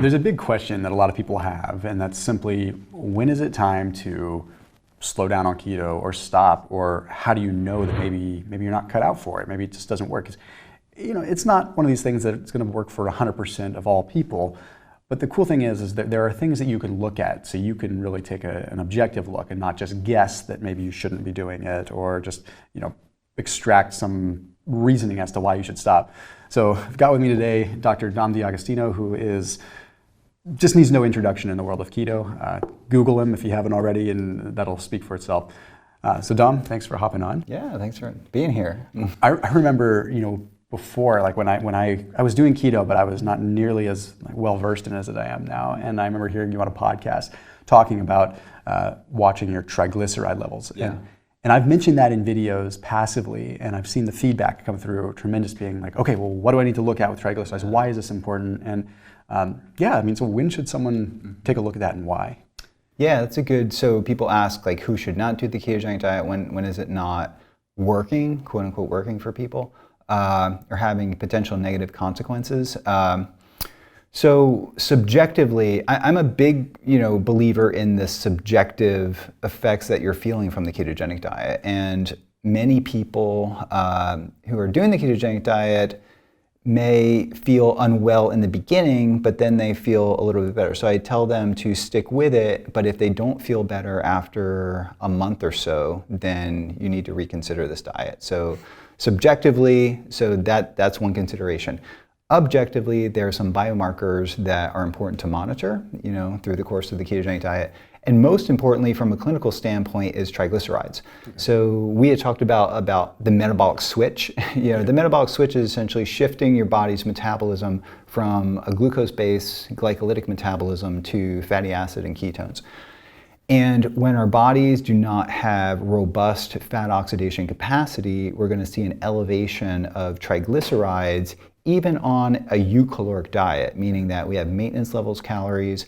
There's a big question that a lot of people have, and that's simply, when is it time to slow down on keto or stop, or how do you know that maybe you're not cut out for it? Maybe it just doesn't work. 'Cause, it's not one of these things that it's going to work for 100% of all people. But the cool thing is that there are things that you can look at, so you can really take an objective look and not just guess that maybe you shouldn't be doing it, or just extract some reasoning as to why you should stop. So I've got with me today Dr. Dom D'Agostino, who just needs no introduction in the world of keto. Google him if you haven't already, and that'll speak for itself. So Dom, thanks for hopping on. Yeah, thanks for being here. I remember, before, like when I was doing keto, but I was not nearly as well versed in it as I am now. And I remember hearing you on a podcast talking about watching your triglyceride levels. Yeah. And I've mentioned that in videos passively, and I've seen the feedback come through tremendous, being like, okay, well, what do I need to look at with triglycerides? Why is this important? And so when should someone take a look at that, and why? Yeah, so people ask, like, who should not do the ketogenic diet? When is it not working, quote unquote, working for people, or having potential negative consequences? So subjectively, I'm a big, believer in the subjective effects that you're feeling from the ketogenic diet. And many people who are doing the ketogenic diet may feel unwell in the beginning, but then they feel a little bit better. So I tell them to stick with it, but if they don't feel better after a month or so, then you need to reconsider this diet. So subjectively, that's one consideration. Objectively, there are some biomarkers that are important to monitor, through the course of the ketogenic diet. And most importantly, from a clinical standpoint, is triglycerides. Okay. So we had talked about the metabolic switch. The metabolic switch is essentially shifting your body's metabolism from a glucose-based glycolytic metabolism to fatty acid and ketones. And when our bodies do not have robust fat oxidation capacity, we're going to see an elevation of triglycerides even on a eucaloric diet, meaning that we have maintenance levels calories.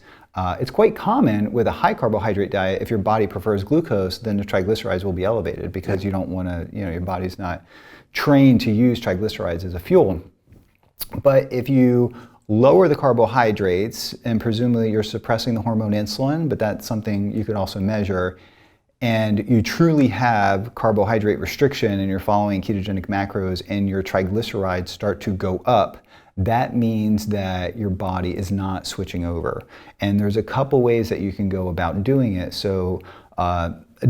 It's quite common with a high carbohydrate diet. If your body prefers glucose, then the triglycerides will be elevated because you don't want to, your body's not trained to use triglycerides as a fuel. But if you lower the carbohydrates, and presumably you're suppressing the hormone insulin, but that's something you could also measure, and you truly have carbohydrate restriction and you're following ketogenic macros and your triglycerides start to go up, that means that your body is not switching over. And there's a couple ways that you can go about doing it. So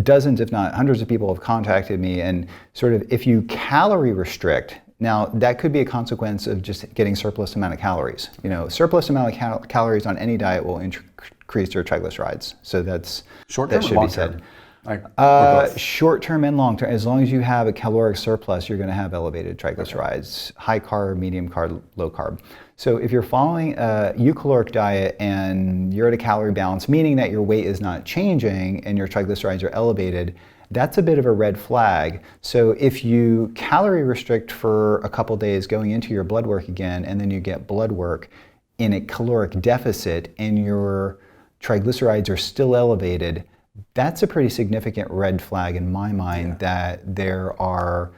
dozens, if not hundreds of people have contacted me, and sort of if you calorie restrict, now that could be a consequence of just getting surplus amount of calories. Surplus amount of calories on any diet will increase your triglycerides. So that should be said. Short term and long term. As long as you have a caloric surplus, you're going to have elevated triglycerides. Okay. High carb, medium carb, low carb. So if you're following a eucaloric diet and you're at a calorie balance, meaning that your weight is not changing and your triglycerides are elevated, that's a bit of a red flag. So if you calorie restrict for a couple days going into your blood work again, and then you get blood work in a caloric deficit and your triglycerides are still elevated, that's a pretty significant red flag in my mind, that there are,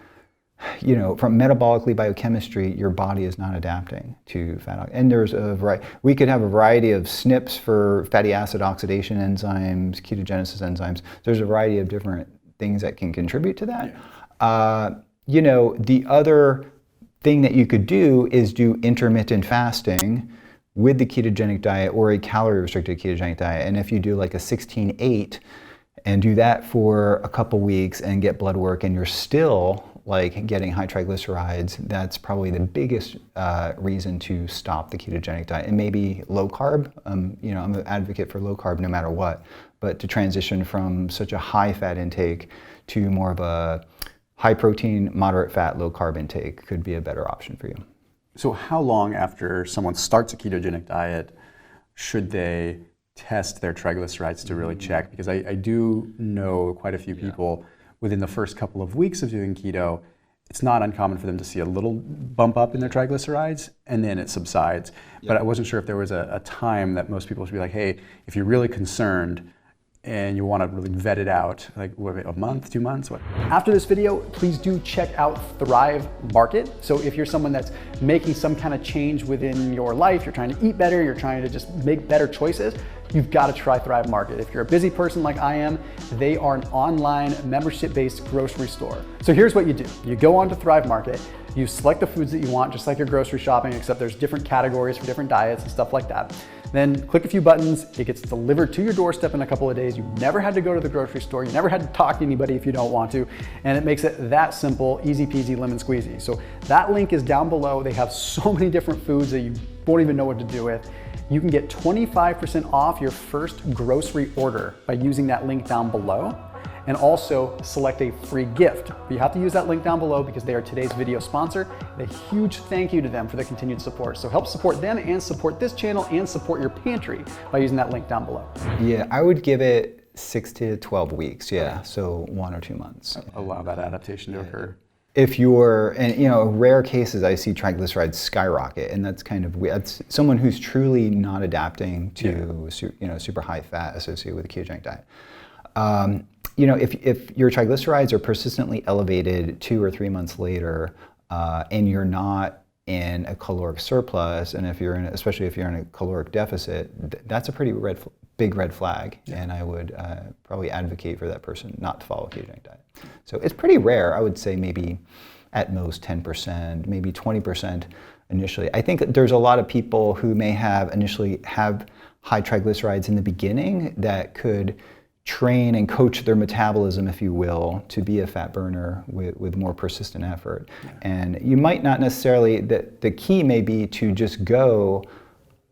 from metabolically biochemistry, your body is not adapting to fat. And there's a variety. We could have a variety of SNPs for fatty acid oxidation enzymes, ketogenesis enzymes. There's a variety of different things that can contribute to that. Yeah. The other thing that you could do is do intermittent fasting with the ketogenic diet or a calorie-restricted ketogenic diet. And if you do like a 16-8 and do that for a couple weeks and get blood work and you're still like getting high triglycerides, that's probably the biggest reason to stop the ketogenic diet. And maybe low carb. I'm an advocate for low carb no matter what, but to transition from such a high fat intake to more of a high protein, moderate fat, low carb intake could be a better option for you. So how long after someone starts a ketogenic diet should they test their triglycerides to really check? Because I do know quite a few people within the first couple of weeks of doing keto, it's not uncommon for them to see a little bump up in their triglycerides and then it subsides. But I wasn't sure if there was a time that most people should be like, hey, if you're really concerned, and you want to really vet it out, like a month, 2 months, what? After this video, please do check out Thrive Market. So if you're someone that's making some kind of change within your life, you're trying to eat better, you're trying to just make better choices, you've got to try Thrive Market. If you're a busy person like I am, they are an online membership-based grocery store. So here's what you do. You go onto Thrive Market, you select the foods that you want, just like your grocery shopping, except there's different categories for different diets and stuff like that. Then click a few buttons, it gets delivered to your doorstep in a couple of days. You never had to go to the grocery store, you never had to talk to anybody if you don't want to, and it makes it that simple, easy peasy, lemon squeezy. So that link is down below. They have so many different foods that you won't even know what to do with. You can get 25% off your first grocery order by using that link down below, and also select a free gift. But you have to use that link down below because they are today's video sponsor. A huge thank you to them for the continued support. So help support them and support this channel and support your pantry by using that link down below. Yeah, I would give it 6 to 12 weeks, yeah, so 1 or 2 months. Allow that adaptation to occur. If you're, and rare cases I see triglycerides skyrocket, and that's kind of weird. That's someone who's truly not adapting to super high fat associated with a ketogenic diet. If your triglycerides are persistently elevated 2 or 3 months later, and you're not in a caloric surplus, and especially if you're in a caloric deficit, that's a pretty big red flag, and I would probably advocate for that person not to follow a ketogenic diet. So it's pretty rare. I would say maybe at most 10%, maybe 20% initially. I think there's a lot of people who may initially have high triglycerides in the beginning that could train and coach their metabolism, if you will, to be a fat burner with more persistent effort. Yeah. And you might not necessarily, the key may be to just go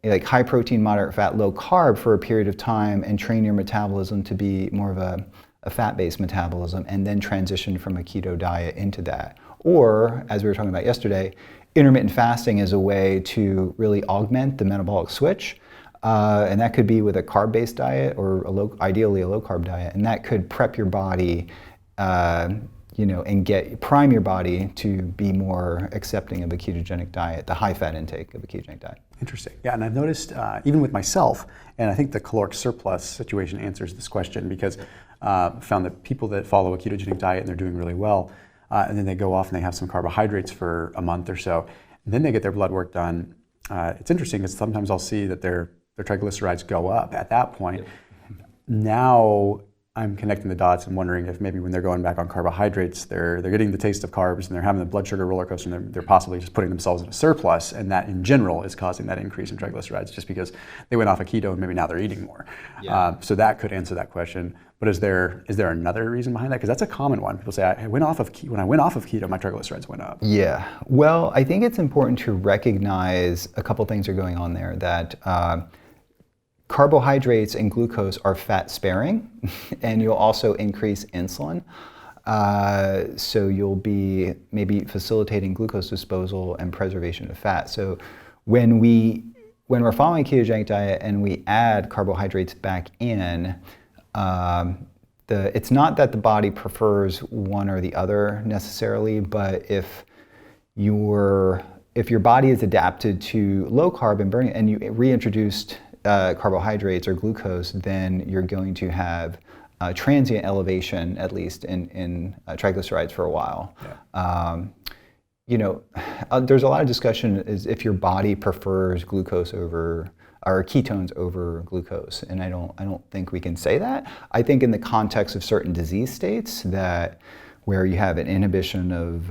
like high protein, moderate fat, low carb for a period of time and train your metabolism to be more of a fat-based metabolism, and then transition from a keto diet into that. Or, as we were talking about yesterday, intermittent fasting is a way to really augment the metabolic switch. And that could be with a carb-based diet or ideally a low-carb diet, and that could prep your body, and prime your body to be more accepting of a ketogenic diet, the high-fat intake of a ketogenic diet. Interesting. Yeah, and I've noticed even with myself, and I think the caloric surplus situation answers this question because found that people that follow a ketogenic diet and they're doing really well, and then they go off and they have some carbohydrates for a month or so, and then they get their blood work done. It's interesting because sometimes I'll see that their triglycerides go up at that point. Now I'm connecting the dots and wondering if maybe when they're going back on carbohydrates, they're getting the taste of carbs and they're having the blood sugar roller coaster, and they're possibly just putting themselves in a surplus, and that in general is causing that increase in triglycerides just because they went off of keto and maybe now they're eating more. Yeah. So that could answer that question. But is there another reason behind that? Because that's a common one. People say, when I went off of keto, my triglycerides went up. Yeah. Well, I think it's important to recognize a couple things are going on there. That carbohydrates and glucose are fat sparing, and you'll also increase insulin. So you'll be maybe facilitating glucose disposal and preservation of fat. So when we're following a ketogenic diet and we add carbohydrates back in, it's not that the body prefers one or the other necessarily, but if your body is adapted to low carb and burning, and you reintroduced carbohydrates or glucose, then you're going to have transient elevation, at least in triglycerides for a while. Yeah. There's a lot of discussion is if your body prefers glucose over or ketones over glucose, and I don't think we can say that. I think in the context of certain disease states where you have an inhibition of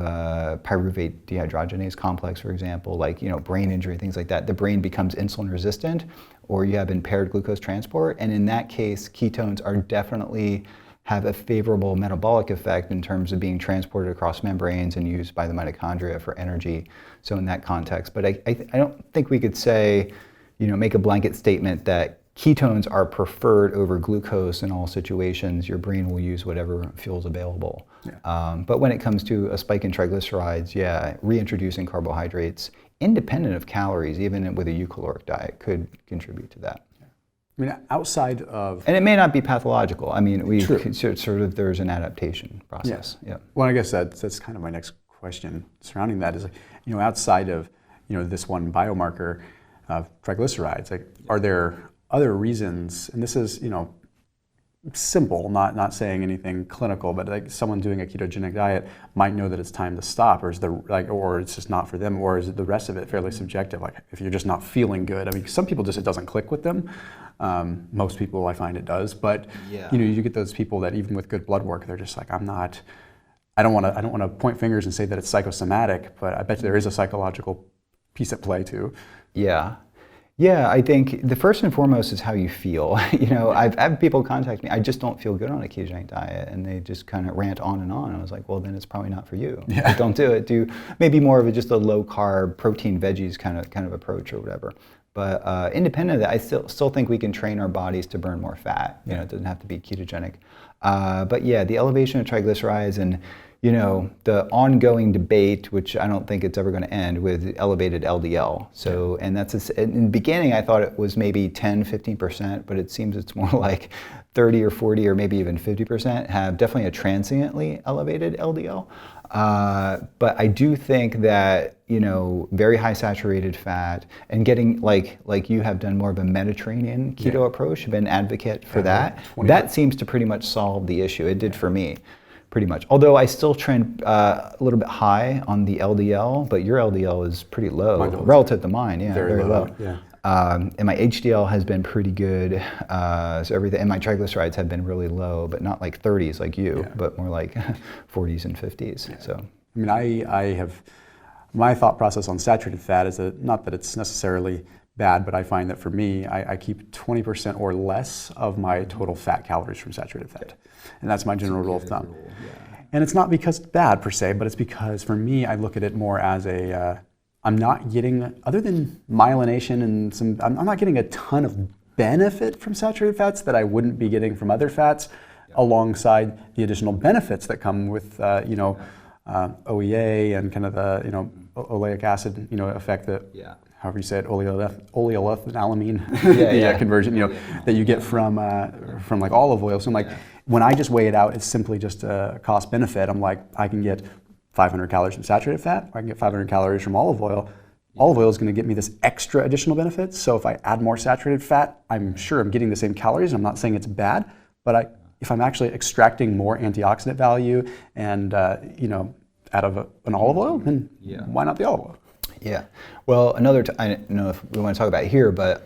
pyruvate dehydrogenase complex, for example, like brain injury, things like that, the brain becomes insulin resistant, or you have impaired glucose transport, and in that case, ketones are definitely have a favorable metabolic effect in terms of being transported across membranes and used by the mitochondria for energy. So in that context, but I don't think we could say, make a blanket statement that ketones are preferred over glucose in all situations. Your brain will use whatever fuel's available. Yeah. But when it comes to a spike in triglycerides, yeah, reintroducing carbohydrates, independent of calories, even with a eucaloric diet, could contribute to that. I mean, outside of... And it may not be pathological. I mean, there's an adaptation process. Yeah. Well, I guess that's kind of my next question surrounding that is, outside of, this one biomarker of triglycerides, are there other reasons, and this is, simple, not saying anything clinical, but like someone doing a ketogenic diet might know that it's time to stop, or or it's just not for them, or is it the rest of it fairly subjective? Like if you're just not feeling good, I mean, some people just, it doesn't click with them. Most people, I find it does, but you get those people that even with good blood work, they're just like, I don't want to point fingers and say that it's psychosomatic, but I bet you there is a psychological piece at play too. Yeah. Yeah, I think the first and foremost is how you feel. I've had people contact me, I just don't feel good on a ketogenic diet, and they just kind of rant on and on. I was like, well, then it's probably not for you. Yeah. Like, don't do it. Do maybe more of just a low carb, protein, veggies kind of approach or whatever. But independent of that, I still think we can train our bodies to burn more fat. It doesn't have to be ketogenic. But yeah, the elevation of triglycerides and the ongoing debate, which I don't think it's ever going to end, with elevated LDL. So, and that's, in the beginning, I thought it was maybe 10, 15%, but it seems it's more like 30 or 40 or maybe even 50% have definitely a transiently elevated LDL. But I do think that, very high saturated fat and getting like you have done more of a Mediterranean keto approach, been an advocate for that. That seems to pretty much solve the issue. It did for me. Pretty much. Although I still trend a little bit high on the LDL, but your LDL is pretty low relative to mine. Yeah, very low. Yeah. And my HDL has been pretty good. So everything, and my triglycerides have been really low, but not like 30s like you, but more like 40s and 50s. Yeah. So I mean, I have my thought process on saturated fat is that not that it's necessarily bad, but I find that for me, I keep 20% or less of my total fat calories from saturated fat. And that's my general rule of thumb. And it's not because it's bad per se, but it's because for me, I look at it more as I'm not getting, other than myelination and I'm not getting a ton of benefit from saturated fats that I wouldn't be getting from other fats, alongside the additional benefits that come with, OEA and kind of the, oleic acid, effect that, however you say it, oleolethylamine, conversion, that you get from like olive oil. So I'm like, when I just weigh it out, it's simply just a cost benefit. I'm like, I can get 500 calories from saturated fat, or I can get 500 calories from olive oil. Olive oil is going to get me this extra additional benefit. So if I add more saturated fat, I'm sure I'm getting the same calories. I'm not saying it's bad, but if I'm actually extracting more antioxidant value and out of an olive oil, then why not the olive oil? Yeah. Well, I don't know if we want to talk about it here, but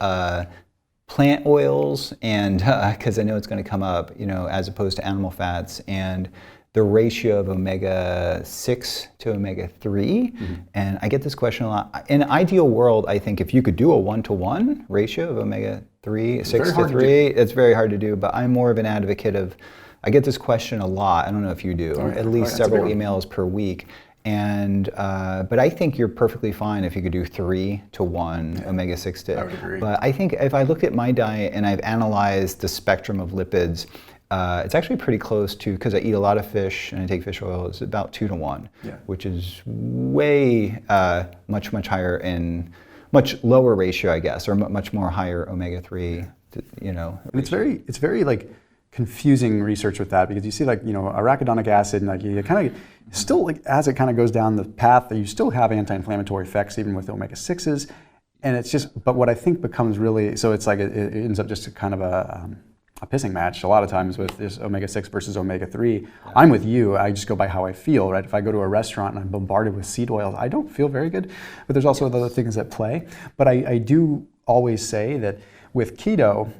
plant oils, and because I know it's going to come up, as opposed to animal fats, and the ratio of omega-6 to omega-3. And I get this question a lot. In an ideal world, I think if you could do a 1-to-1 ratio of omega-3, 6 to 3, it's very hard to do, but I'm more of an advocate of, I get this question a lot, I don't know if you do, or at least several emails per week. And but I think you're perfectly fine if you could do 3-to-1 omega-6 to. I would agree. But I think if I looked at my diet and I've analyzed the spectrum of lipids, it's actually pretty close to, because I eat a lot of fish and I take fish oil, it's about 2-to-1, which is way much higher in much lower ratio, I guess, or much more higher omega-3. And it's very like confusing research with that, because you see arachidonic acid, and like you kind of still, like as it kind of goes down the path, you still have anti-inflammatory effects even with omega-6s, and it's just, but what I think becomes really, so it's like it ends up just a kind of a pissing match a lot of times with this omega-6 versus omega-3. I'm with you, I just go by how I feel, right? If I go to a restaurant and I'm bombarded with seed oils, I don't feel very good, but there's also other things at play. But I do always say that with keto,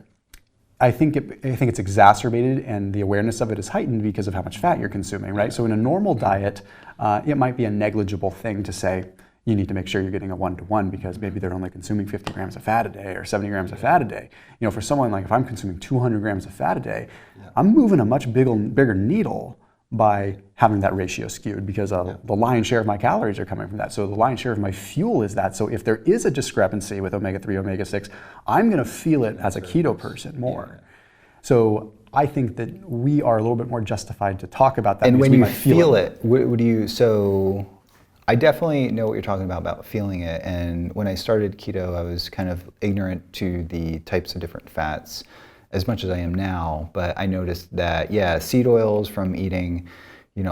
I think it's exacerbated, and the awareness of it is heightened because of how much fat you're consuming, right? So in a normal diet, it might be a negligible thing to say you need to make sure you're getting a 1-to-1 because maybe they're only consuming 50 grams of fat a day or 70 grams of fat a day. For someone like, if I'm consuming 200 grams of fat a day, I'm moving a much bigger needle by having that ratio skewed, because the lion's share of my calories are coming from that. So the lion's share of my fuel is that. So if there is a discrepancy with omega-3, omega-6, I'm going to feel it as a keto person more. So I think that we are a little bit more justified to talk about that. And when you feel it, what do you, so I definitely know what you're talking about feeling it. And when I started keto, I was kind of ignorant to the types of different fats as much as I am now, but I noticed that, seed oils from eating,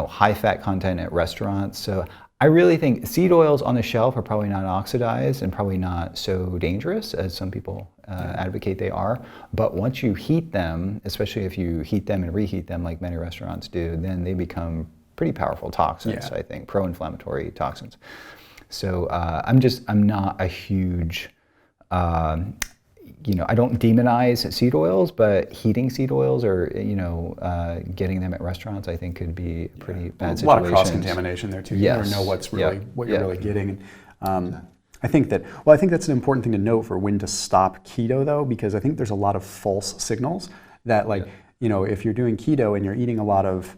high fat content at restaurants. So I really think seed oils on the shelf are probably not oxidized and probably not so dangerous as some people advocate they are. But once you heat them, especially if you heat them and reheat them like many restaurants do, then they become pretty powerful toxins, I think, pro-inflammatory toxins. So I'm not a huge, I don't demonize seed oils, but heating seed oils or, getting them at restaurants, I think could be a pretty bad situation. A lot of cross-contamination there too. You never know what you're really getting. I think that's an important thing to note for when to stop keto though, because I think there's a lot of false signals that if you're doing keto and you're eating a lot of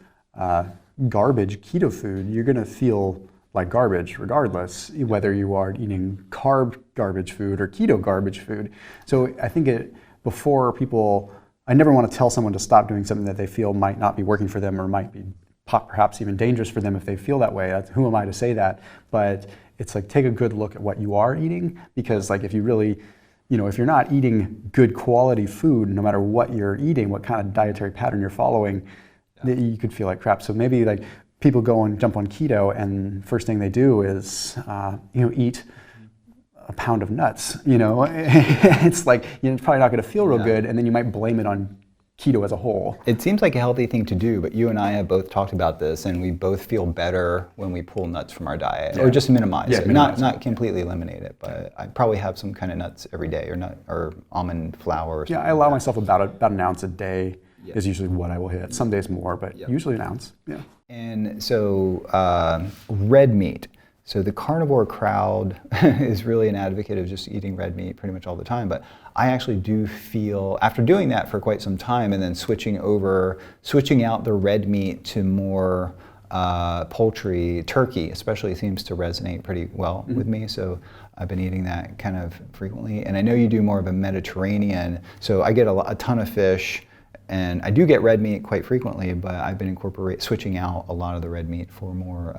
garbage keto food, you're gonna feel like garbage regardless, whether you are eating carb garbage food or keto garbage food. So I think I never want to tell someone to stop doing something that they feel might not be working for them or might be perhaps even dangerous for them if they feel that way. Who am I to say that? But it's like, take a good look at what you are eating, because like if you really, if you're not eating good quality food, no matter what you're eating, what kind of dietary pattern you're following, you could feel like crap. So maybe like people go and jump on keto, and first thing they do is, eat a pound of nuts. It's like it's probably not going to feel real good, and then you might blame it on keto as a whole. It seems like a healthy thing to do, but you and I have both talked about this, and we both feel better when we pull nuts from our diet, or just minimize it. Not completely eliminate it, but I probably have some kind of nuts every day, or almond flour. Or something I allow myself about an ounce a day. Is usually what I will hit. Some days more, but usually an ounce. Yeah. And so red meat. So the carnivore crowd is really an advocate of just eating red meat pretty much all the time. But I actually do feel, after doing that for quite some time and then switching out the red meat to more poultry, turkey especially seems to resonate pretty well with me. So I've been eating that kind of frequently. And I know you do more of a Mediterranean, so I get a ton of fish. And I do get red meat quite frequently, but I've been switching out a lot of the red meat for more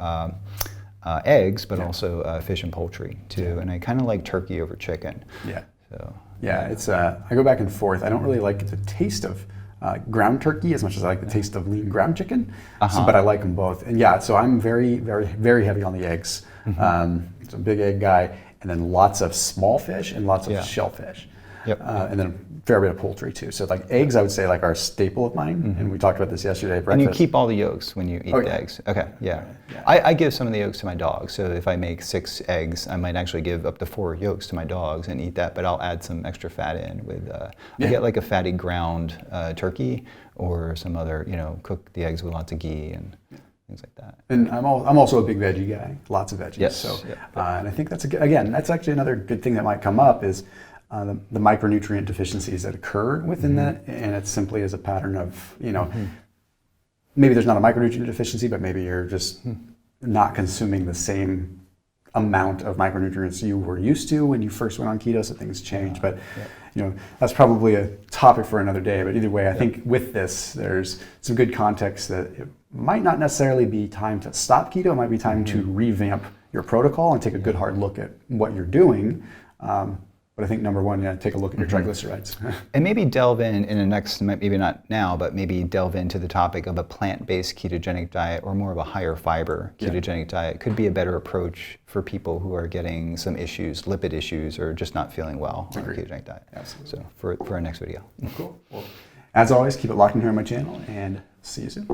eggs, but also fish and poultry too. And I kind of like turkey over chicken. It's I go back and forth. I don't really like the taste of ground turkey as much as I like the taste of lean ground chicken, but I like them both. And so I'm very, very, very heavy on the eggs. So a big egg guy, and then lots of small fish and lots of shellfish. And then a fair bit of poultry too. So like eggs, I would say like are a staple of mine. And we talked about this yesterday at breakfast. And you keep all the yolks when you eat the eggs. Okay, I give some of the yolks to my dog. So if I make 6 eggs, I might actually give up to 4 yolks to my dogs and eat that. But I'll add some extra fat in with, I get like a fatty ground turkey or some other, cook the eggs with lots of ghee and things like that. And I'm also a big veggie guy, lots of veggies. And I think that's actually another good thing that might come up is the micronutrient deficiencies that occur within that, and it's simply as a pattern of, maybe there's not a micronutrient deficiency, but maybe you're just not consuming the same amount of micronutrients you were used to when you first went on keto, so things change. But that's probably a topic for another day. But either way, I think with this, there's some good context that it might not necessarily be time to stop keto. It might be time to revamp your protocol and take a good hard look at what you're doing. But I think number one, take a look at your triglycerides. And maybe delve in the next, maybe not now, but maybe delve into the topic of a plant-based ketogenic diet or more of a higher fiber ketogenic diet. Could be a better approach for people who are getting some issues, lipid issues, or just not feeling well on a ketogenic diet. Absolutely. So for our next video. Cool. Well, as always, keep it locked in here on my channel, and see you soon.